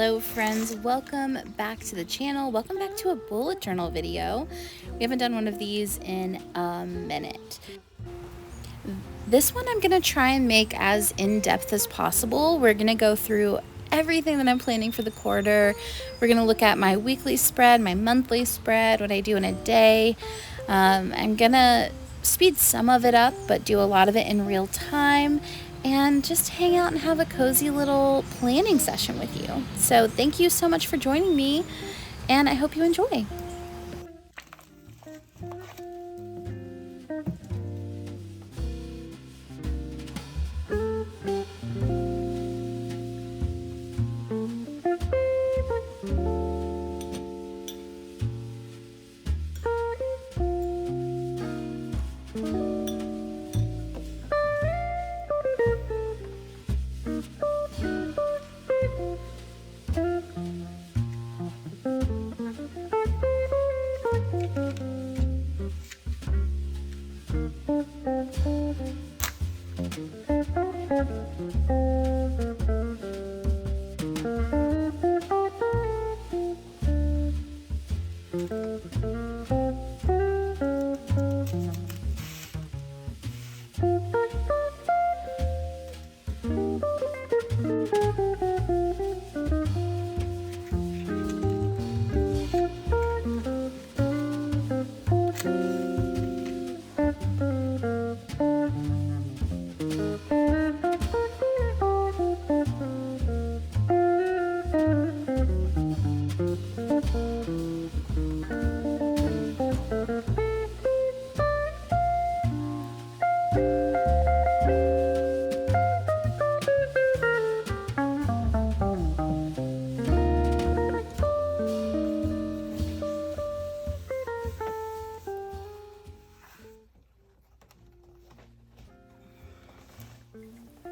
Hello friends, welcome back to the channel. Welcome back to a bullet journal video. We haven't done one of these in a minute. This one I'm going to try and make as in-depth as possible. We're going to go through everything that I'm planning for the quarter. We're going to look at my weekly spread, my monthly spread, what I do in a day. I'm going to speed some of it up, but do a lot of it in real time, and just hang out and have a cozy little planning session with you. So thank you so much for joining me, and I hope you enjoy.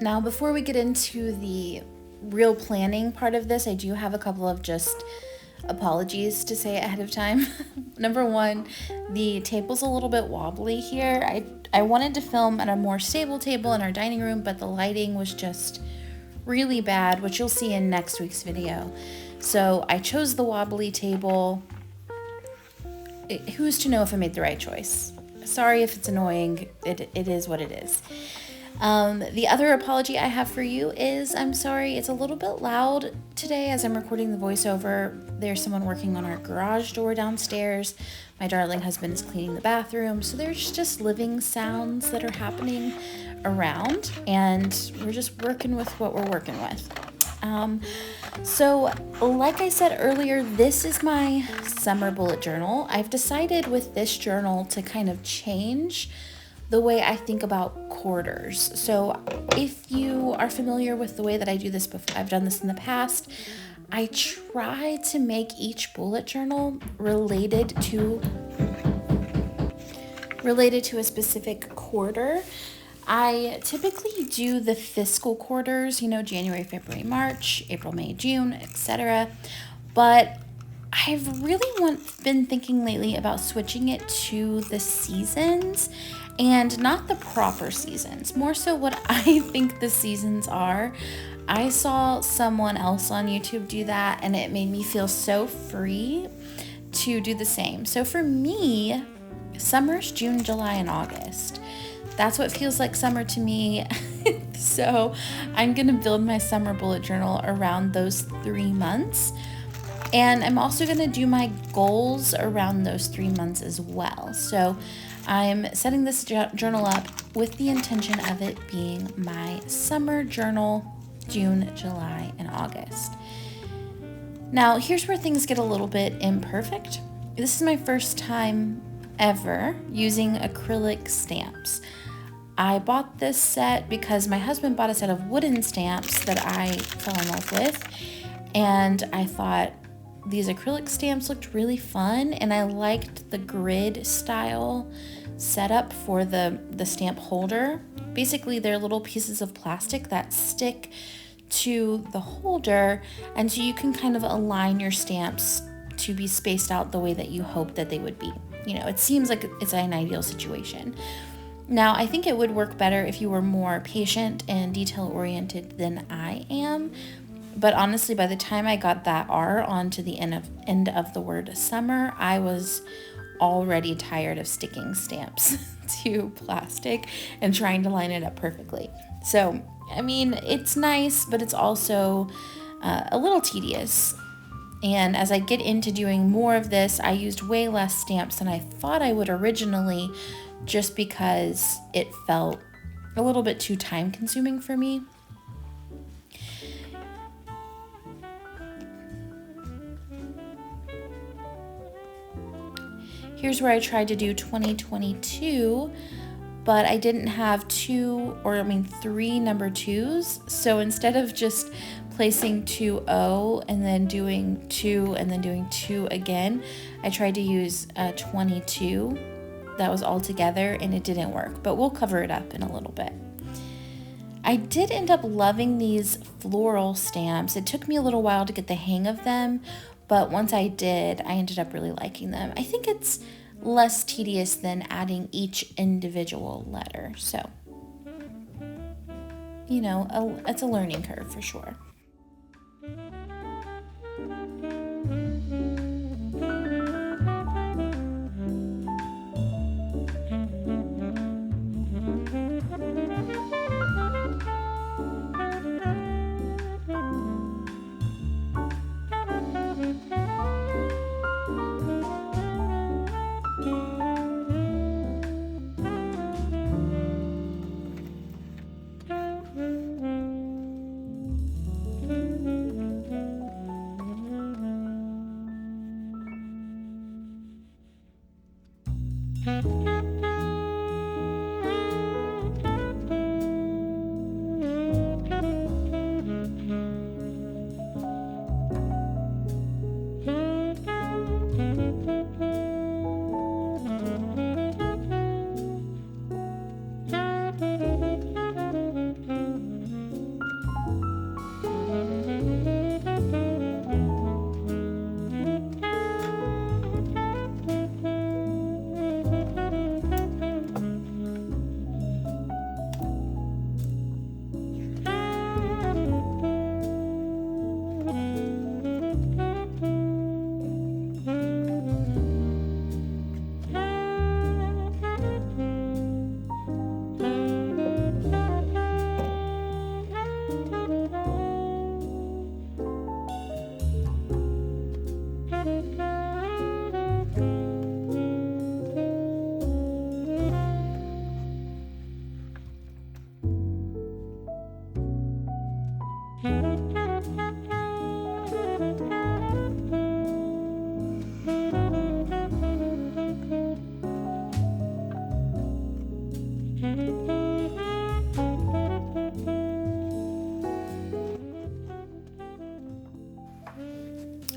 Now, before we get into the real planning part of this, I do have a couple of just apologies to say ahead of time. Number one, the table's a little bit wobbly here. I wanted to film at a more stable table in our dining room, but the lighting was just really bad, which you'll see in next week's video. So I chose the wobbly table. Who's to know if I made the right choice? Sorry if it's annoying. It is what it is. The other apology I have for you is I'm sorry it's a little bit loud today as I'm recording the voiceover. There's someone working on our garage door downstairs. My darling husband is cleaning the bathroom, so there's just living sounds that are happening around, and we're just working with what we're working with. So like I said earlier, this is my summer bullet journal. I've decided with this journal to kind of change the way I think about quarters. So if you are familiar with the way that I do this before, I've done this in the past, I try to make each bullet journal related to a specific quarter. I typically do the fiscal quarters, January, February, March, April, May, June, etc. But I've really been thinking lately about switching it to the seasons, and not the proper seasons, more so what I think the seasons are. I saw someone else on YouTube do that, and it made me feel so free to do the same. So for me, summer's June, July, and August. That's what feels like summer to me. So I'm gonna build my summer bullet journal around those 3 months. And I'm also gonna do my goals around those 3 months as well. So I'm setting this journal up with the intention of it being my summer journal, June, July, and August. Now, here's where things get a little bit imperfect. This is my first time ever using acrylic stamps. I bought this set because my husband bought a set of wooden stamps that I fell in love with, and I thought these acrylic stamps looked really fun, and I liked the grid style setup for the stamp holder. Basically, they're little pieces of plastic that stick to the holder, and so you can kind of align your stamps to be spaced out the way that you hope that they would be. It seems like it's an ideal situation. Now, I think it would work better if you were more patient and detail-oriented than I am. But honestly, by the time I got that R onto the end of the word summer, I was already tired of sticking stamps to plastic and trying to line it up perfectly. So, I mean, it's nice, but it's also a little tedious. And as I get into doing more of this, I used way less stamps than I thought I would originally, just because it felt a little bit too time consuming for me. Here's where I tried to do 2022, but I didn't have three number 2s. So instead of just placing 2O and then doing 2 and then doing 2 again, I tried to use 22. That was all together and it didn't work, but we'll cover it up in a little bit. I did end up loving these floral stamps. It took me a little while to get the hang of them, but once I did, I ended up really liking them. I think it's less tedious than adding each individual letter. So, it's a learning curve for sure.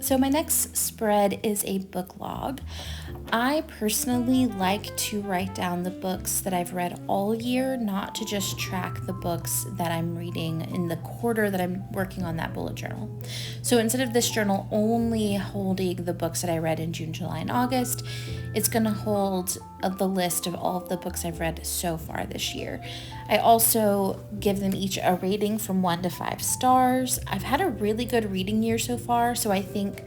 So my next spread is a book log. I personally like to write down the books that I've read all year, not to just track the books that I'm reading in the quarter that I'm working on that bullet journal. So instead of this journal only holding the books that I read in June, July, and August, it's going to hold the list of all of the books I've read so far this year. I also give them each a rating from 1 to 5 stars. I've had a really good reading year so far, so I think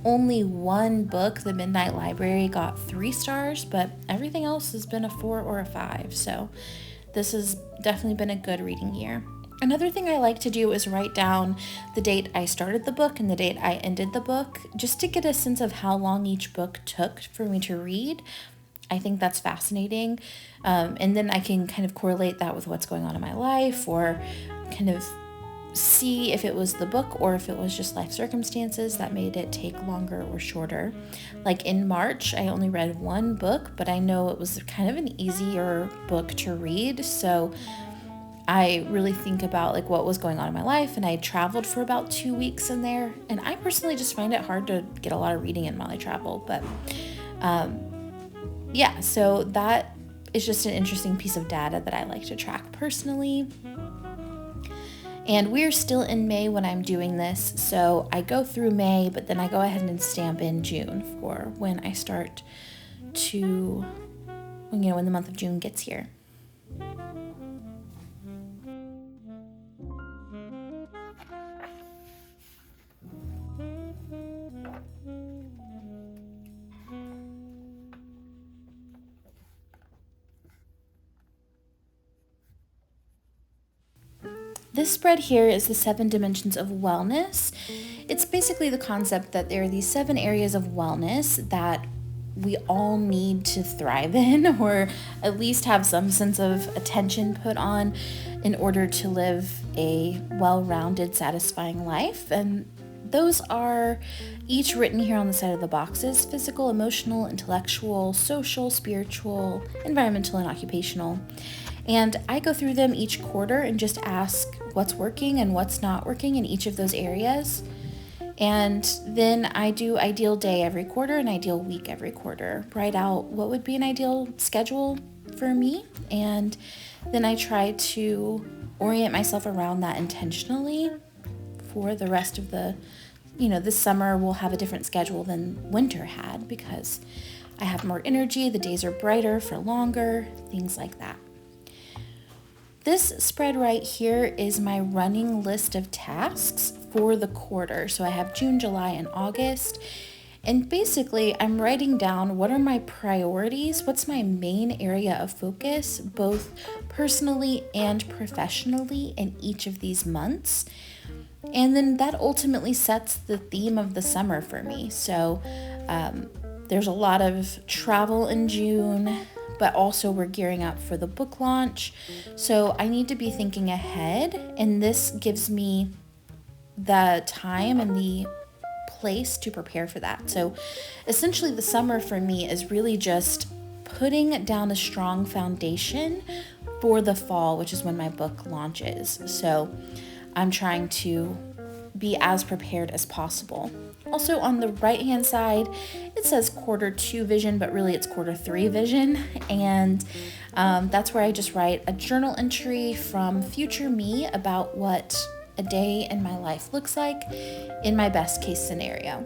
only one book, The Midnight Library, got 3 stars, but everything else has been a 4 or a 5. So this has definitely been a good reading year. Another thing I like to do is write down the date I started the book and the date I ended the book, just to get a sense of how long each book took for me to read. I think that's fascinating. And then I can kind of correlate that with what's going on in my life, or kind of see if it was the book or if it was just life circumstances that made it take longer or shorter. Like in March, I only read 1 book, but I know it was kind of an easier book to read. So I really think about like what was going on in my life, and I traveled for about 2 weeks in there. And I personally just find it hard to get a lot of reading in while I travel. But so that is just an interesting piece of data that I like to track personally. And we're still in May when I'm doing this, so I go through May, but then I go ahead and stamp in June for when I start to, when the month of June gets here. this spread here is the 7 dimensions of wellness. It's basically the concept that there are these 7 areas of wellness that we all need to thrive in, or at least have some sense of attention put on in order to live a well-rounded, satisfying life. And those are each written here on the side of the boxes: physical, emotional, intellectual, social, spiritual, environmental, and occupational. And I go through them each quarter and just ask what's working and what's not working in each of those areas. And then I do ideal day every quarter and ideal week every quarter. Write out what would be an ideal schedule for me. And then I try to orient myself around that intentionally for the rest of this summer we'll have a different schedule than winter had, because I have more energy, the days are brighter for longer, things like that. This spread right here is my running list of tasks for the quarter. So I have June, July, and August. And basically, I'm writing down what are my priorities, what's my main area of focus, both personally and professionally in each of these months. And then that ultimately sets the theme of the summer for me. So there's a lot of travel in June, but also we're gearing up for the book launch. So I need to be thinking ahead, and this gives me the time and the place to prepare for that. So essentially the summer for me is really just putting down a strong foundation for the fall, which is when my book launches. So I'm trying to be as prepared as possible. Also on the right hand side, it says quarter 2 vision, but really it's quarter 3 vision. And that's where I just write a journal entry from future me about what a day in my life looks like in my best case scenario.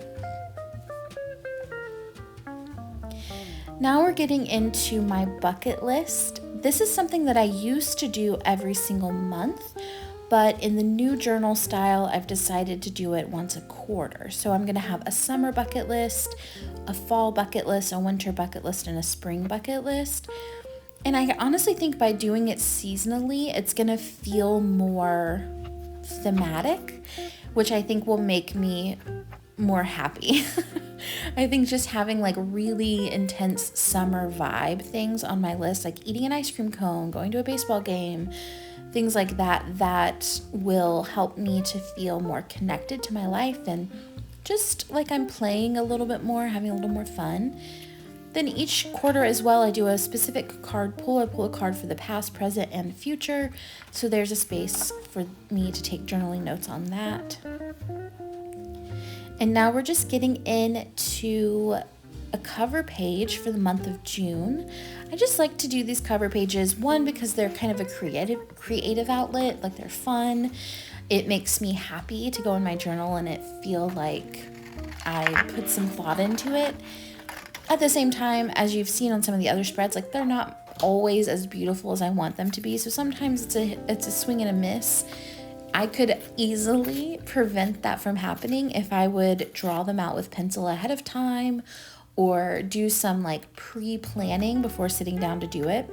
Now we're getting into my bucket list. This is something that I used to do every single month, but in the new journal style, I've decided to do it once a quarter. So I'm going to have a summer bucket list, a fall bucket list, a winter bucket list, and a spring bucket list. And I honestly think by doing it seasonally, it's going to feel more thematic, which I think will make me more happy. I think just having like really intense summer vibe things on my list, like eating an ice cream cone, going to a baseball game, things like that will help me to feel more connected to my life and just like I'm playing a little bit more, having a little more fun. Then each quarter as well, I do a specific card pull. I pull a card for the past, present, and future. So there's a space for me to take journaling notes on that. And now we're just getting into a cover page for the month of June. I just like to do these cover pages, one, because they're kind of a creative outlet, like they're fun. It makes me happy to go in my journal and it feel like I put some thought into it. At the same time, as you've seen on some of the other spreads, like they're not always as beautiful as I want them to be. So sometimes it's a swing and a miss. I could easily prevent that from happening if I would draw them out with pencil ahead of time or do some like pre-planning before sitting down to do it.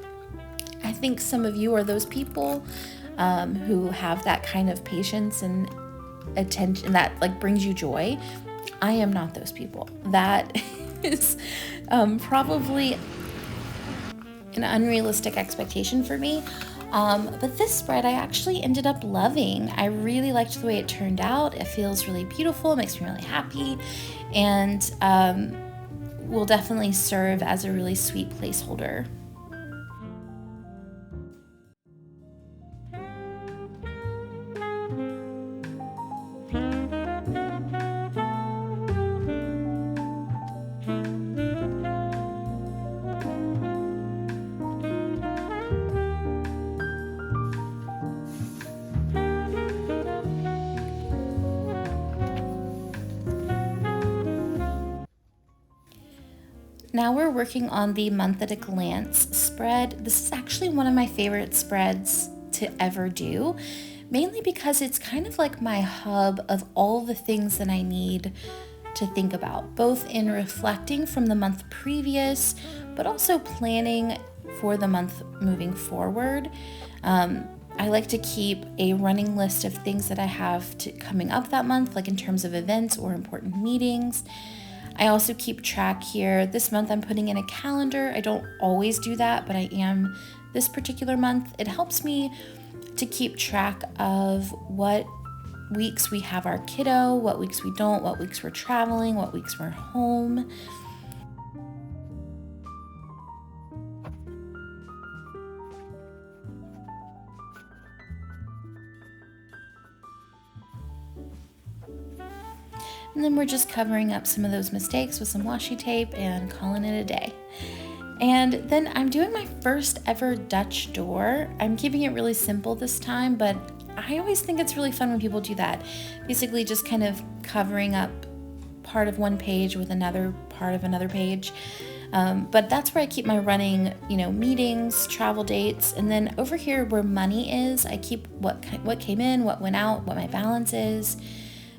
I think some of you are those people who have that kind of patience and attention that like brings you joy. I am not those people. That is probably an unrealistic expectation for me. But this spread I actually ended up loving. I really liked the way it turned out. It feels really beautiful, it makes me really happy, and will definitely serve as a really sweet placeholder. Now we're working on the month at a glance spread. This is actually one of my favorite spreads to ever do, mainly because it's kind of like my hub of all the things that I need to think about, both in reflecting from the month previous, but also planning for the month moving forward. I like to keep a running list of things that I have coming up that month, like in terms of events or important meetings. I also keep track here. This month I'm putting in a calendar. I don't always do that, but I am this particular month. It helps me to keep track of what weeks we have our kiddo, what weeks we don't, what weeks we're traveling, what weeks we're home. And then we're just covering up some of those mistakes with some washi tape and calling it a day. And then I'm doing my first ever Dutch door. I'm keeping it really simple this time, but I always think it's really fun when people do that. Basically just kind of covering up part of one page with another part of another page. But that's where I keep my running, meetings, travel dates. And then over here where money is, I keep what came in, what went out, what my balance is,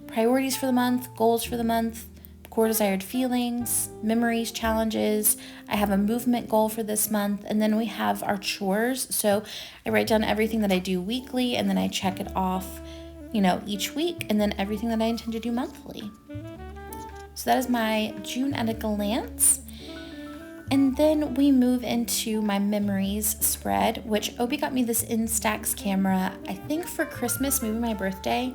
priorities for the month, goals for the month, core desired feelings, memories, challenges. I have a movement goal for this month, and then we have our chores. So I write down everything that I do weekly, and then I check it off, each week, and then everything that I intend to do monthly. So that is my June at a glance. And then we move into my memories spread, which Obi got me this Instax camera, I think for Christmas, maybe my birthday.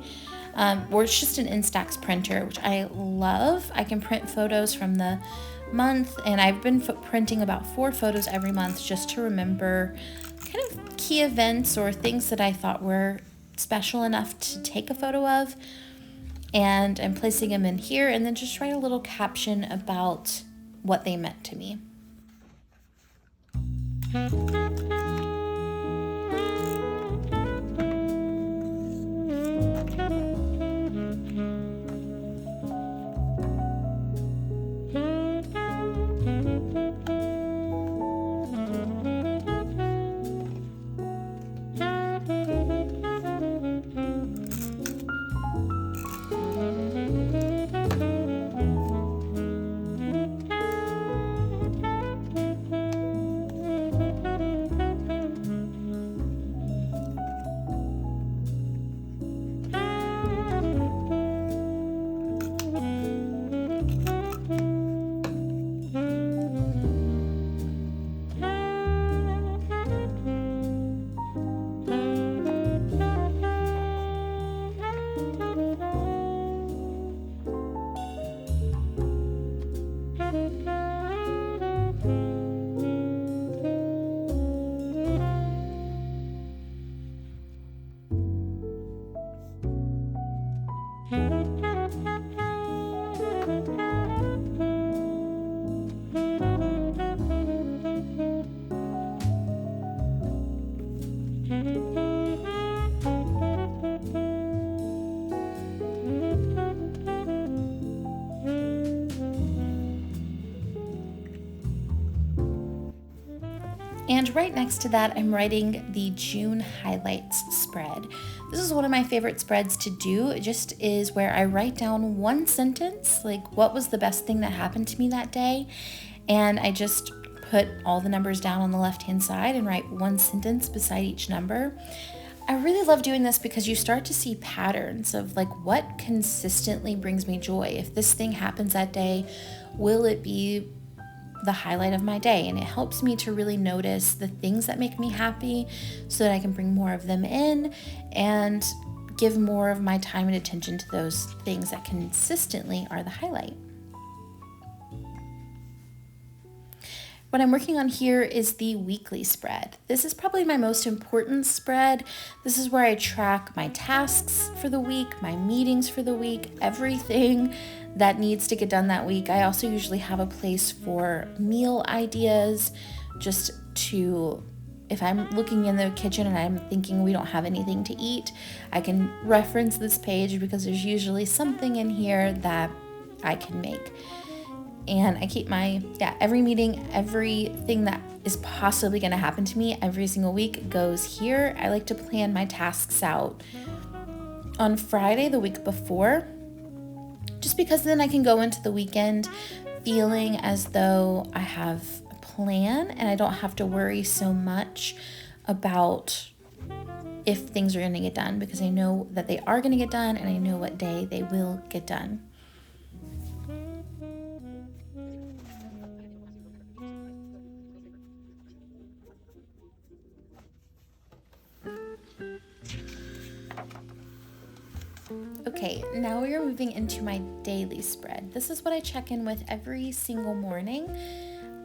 Or it's just an Instax printer, which I love. I can print photos from the month, and I've been printing about 4 photos every month just to remember kind of key events or things that I thought were special enough to take a photo of. And I'm placing them in here, and then just write a little caption about what they meant to me. And right next to that, I'm writing the June highlights spread. This is one of my favorite spreads to do. It just is where I write down one sentence, like what was the best thing that happened to me that day. And I just put all the numbers down on the left-hand side and write one sentence beside each number. I really love doing this because you start to see patterns of like what consistently brings me joy. If this thing happens that day, will it be the highlight of my day? And it helps me to really notice the things that make me happy so that I can bring more of them in and give more of my time and attention to those things that consistently are the highlight. What I'm working on here is the weekly spread. This is probably my most important spread. This is where I track my tasks for the week, my meetings for the week, everything that needs to get done that week. I also usually have a place for meal ideas, just to, if I'm looking in the kitchen and I'm thinking we don't have anything to eat, I can reference this page because there's usually something in here that I can make. And I keep every meeting, everything that is possibly going to happen to me every single week goes here. I like to plan my tasks out on Friday, the week before, just because then I can go into the weekend feeling as though I have a plan and I don't have to worry so much about if things are going to get done, because I know that they are going to get done and I know what day they will get done. Okay, now we are moving into my daily spread. This is what I check in with every single morning.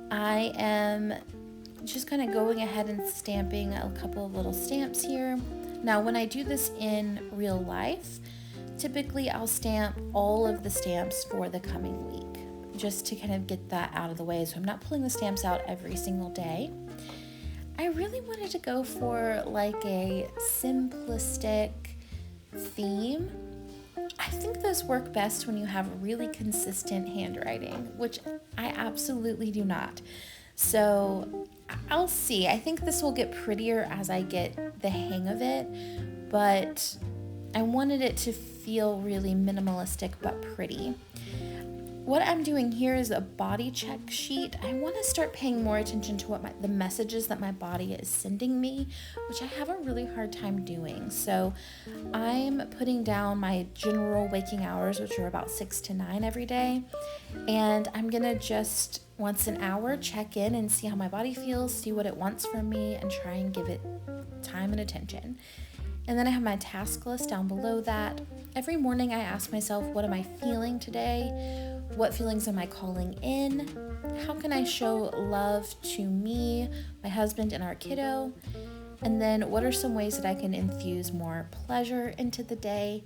I am just kind of going ahead and stamping a couple of little stamps here. Now, when I do this in real life, typically I'll stamp all of the stamps for the coming week, just to kind of get that out of the way, so I'm not pulling the stamps out every single day. I really wanted to go for like a simplistic theme. I think those work best when you have really consistent handwriting, which I absolutely do not. So I'll see. I think this will get prettier as I get the hang of it, but I wanted it to feel really minimalistic but pretty. What I'm doing here is a body check sheet. I want to start paying more attention to what the messages that my body is sending me, which I have a really hard time doing. So I'm putting down my general waking hours, which are about 6 to 9 every day. And I'm going to just once an hour check in and see how my body feels, see what it wants from me, and try and give it time and attention. And then I have my task list down below that. Every morning I ask myself, what am I feeling today? What feelings am I calling in? How can I show love to me, my husband, and our kiddo? And then what are some ways that I can infuse more pleasure into the day?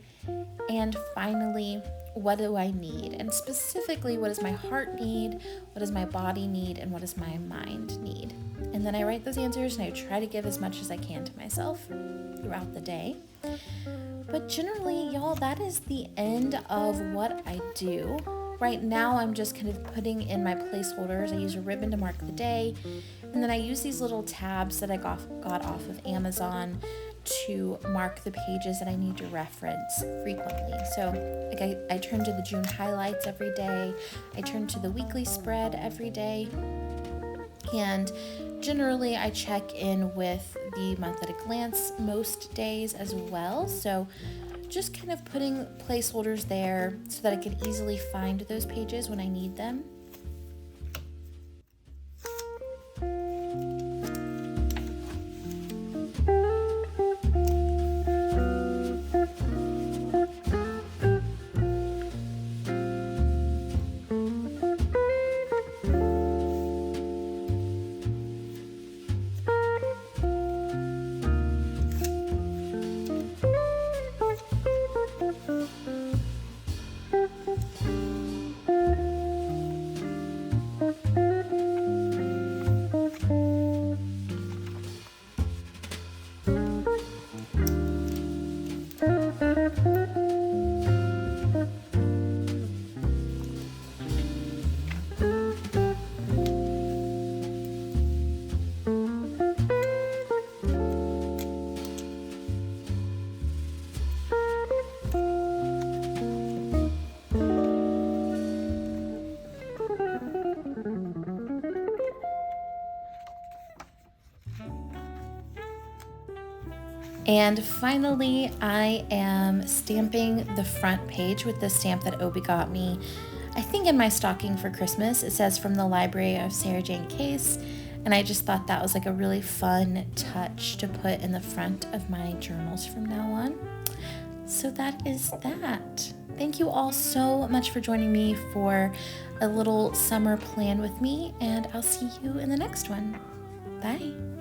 And finally, what do I need? And specifically, what does my heart need? What does my body need? And what does my mind need? And then I write those answers and I try to give as much as I can to myself throughout the day. But generally, y'all, that is the end of what I do. Right now, I'm just kind of putting in my placeholders. I use a ribbon to mark the day. And then I use these little tabs that I got off of Amazon to mark the pages that I need to reference frequently. So like I turn to the June highlights every day. I turn to the weekly spread every day. And generally I check in with the month at a glance most days as well. So just kind of putting placeholders there so that I can easily find those pages when I need them. And finally, I am stamping the front page with the stamp that Obi got me, I think in my stocking for Christmas. It says from the library of Sarah Jane Case, and I just thought that was like a really fun touch to put in the front of my journals from now on. So that is that. Thank you all so much for joining me for a little summer plan with me, and I'll see you in the next one. Bye.